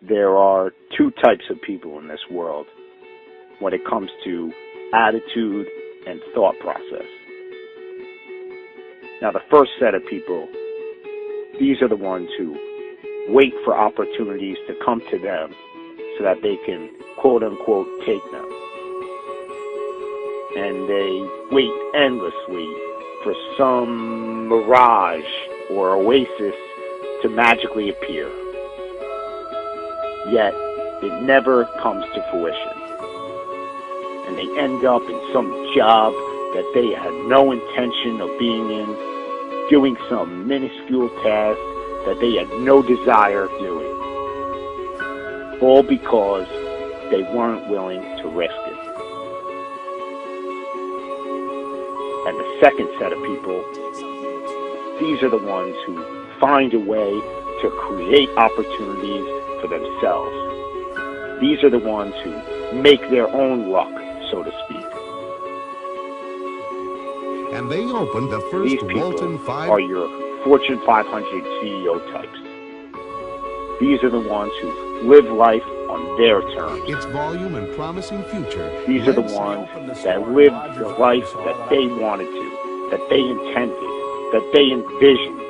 there are two types of people in this world when it comes to attitude and thought process. Now, the first set of people, these are the ones who wait for opportunities to come to them so that they can, quote-unquote, take them. And they wait endlessly for some mirage or oasis to magically appear. Yet, it never comes to fruition. And they end up in some job that they had no intention of being in, doing some minuscule task that they had no desire of doing. All because they weren't willing to risk it. And the second set of people, these are the ones who find a way to create opportunities for themselves. These are the ones who make their own luck, so to speak. And they opened the first These people Walton 5 are your Fortune 500 CEO types. These are the ones who live life on their terms. its volume and promising future. These are the ones that lived the life that they wanted to, that they intended, that they envisioned.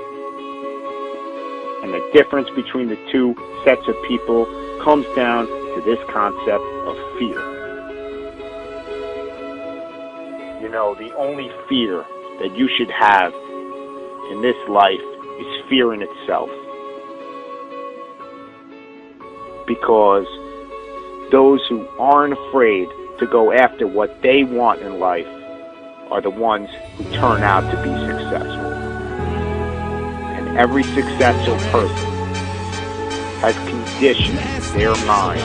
And the difference between the two sets of people comes down to this concept of fear. You know, the only fear that you should have in this life is fear in itself. Because those who aren't afraid to go after what they want in life are the ones who turn out to be successful. And every successful person has conditioned their mind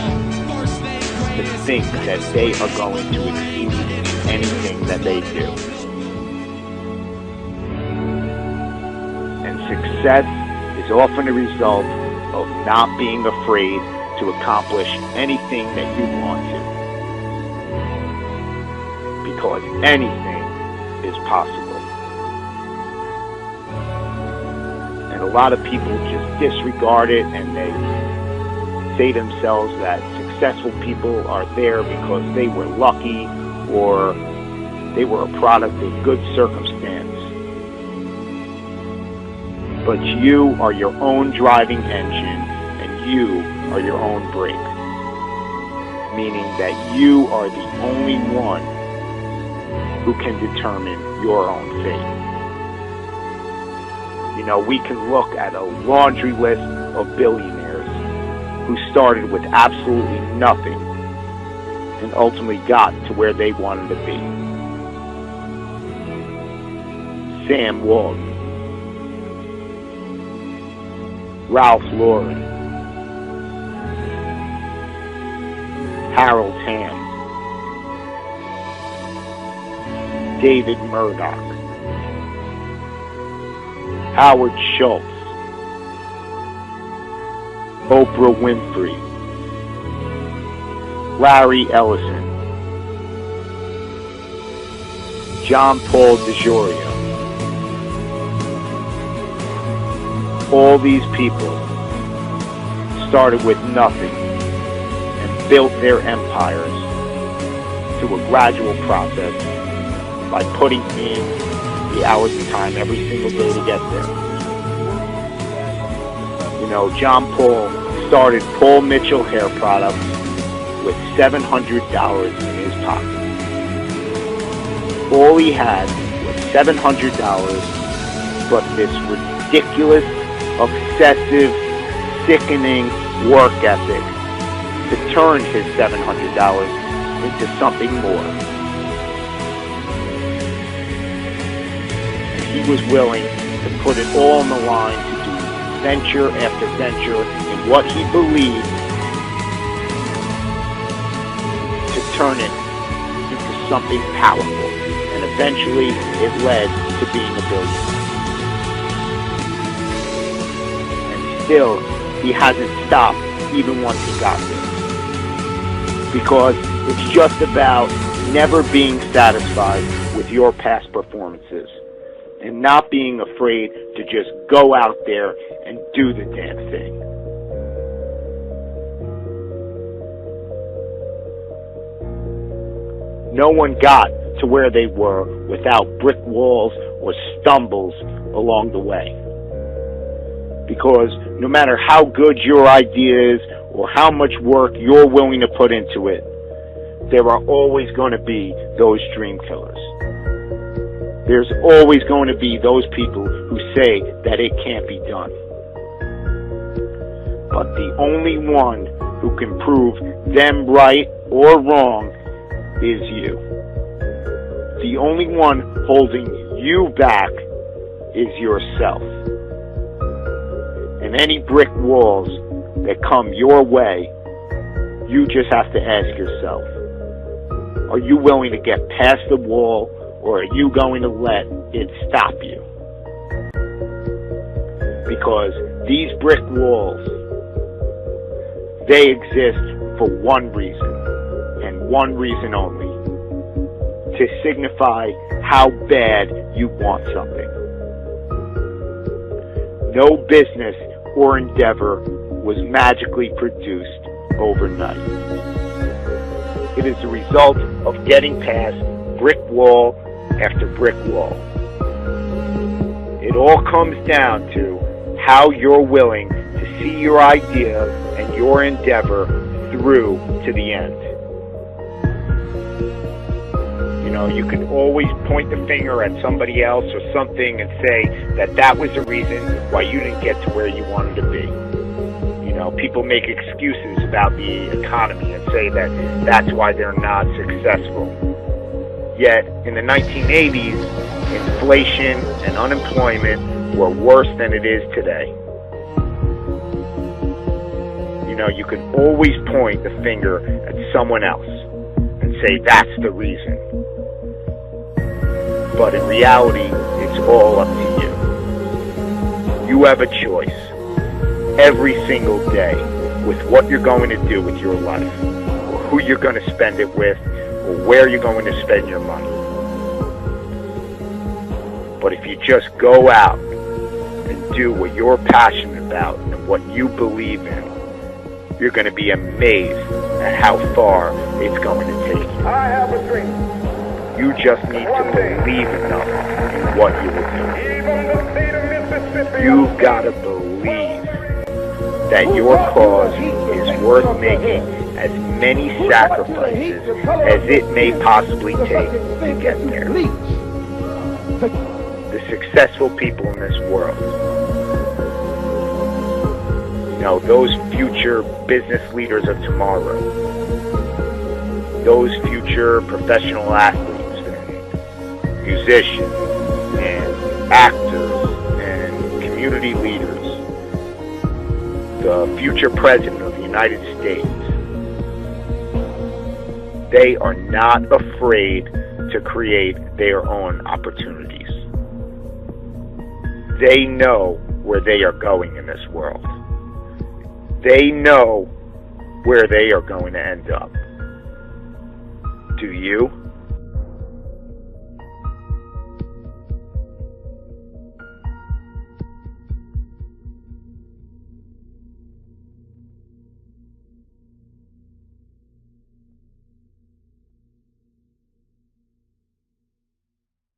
to think that they are going to exceed in anything that they do. And success is often a result of not being afraid to accomplish anything that you want to. Because anything is possible. And a lot of people just disregard it, and they say to themselves that successful people are there because they were lucky or they were a product of good circumstance. But you are your own driving engine, and you are your own brake. Meaning that you are the only one who can determine your own fate. You know, we can look at a laundry list of billionaires who started with absolutely nothing and ultimately got to where they wanted to be. Sam Walton, Ralph Lauren, Harold Hamm, David Murdoch, Howard Schultz, Oprah Winfrey, Larry Ellison, John Paul DeJoria. All these people started with nothing and built their empires through a gradual process by putting in the hours and time every single day to get there. You know, John Paul started Paul Mitchell Hair Products with $700 in his pocket. All he had was $700, but this ridiculous, obsessive, sickening work ethic to turn his $700 into something more. And he was willing to put it all on the line to do venture after venture in what he believed, to turn it into something powerful. And eventually it led to being a billionaire. And still, he hasn't stopped even once he got there. Because it's just about never being satisfied with your past performances and not being afraid to just go out there and do the damn thing. No one got to where they were without brick walls or stumbles along the way. Because no matter how good your idea is or how much work you're willing to put into it, there are always going to be those dream killers. There's always going to be those people who say that it can't be done. But the only one who can prove them right or wrong is you. The only one holding you back is yourself. And any brick walls that come your way, you just have to ask yourself, are you willing to get past the wall, or are you going to let it stop you? Because these brick walls, they exist for one reason, and one reason only, to signify how bad you want something. No business or endeavor was magically produced overnight. It is the result of getting past brick wall after brick wall. It all comes down to how you're willing to see your idea and your endeavor through to the end. You know, you can always point the finger at somebody else or something and say that that was the reason why you didn't get to where you wanted to be. You know, people make excuses about the economy and say that that's why they're not successful. Yet, in the 1980s, inflation and unemployment were worse than it is today. You know, you can always point the finger at someone else and say that's the reason. But in reality, it's all up to you. You have a choice every single day with what you're going to do with your life, or who you're going to spend it with, or where you're going to spend your money. But if you just go out and do what you're passionate about and what you believe in, you're going to be amazed at how far it's going to take you. I have a dream. You just need to believe enough in what you will do. You've got to believe that your cause is worth making as many sacrifices as it may possibly take to get there. The successful people in this world, you know, those future business leaders of tomorrow, those future professional athletes, musicians and actors and community leaders, the future president of the United States, they are not afraid to create their own opportunities. They know where they are going in this world. They know where they are going to end up. Do you?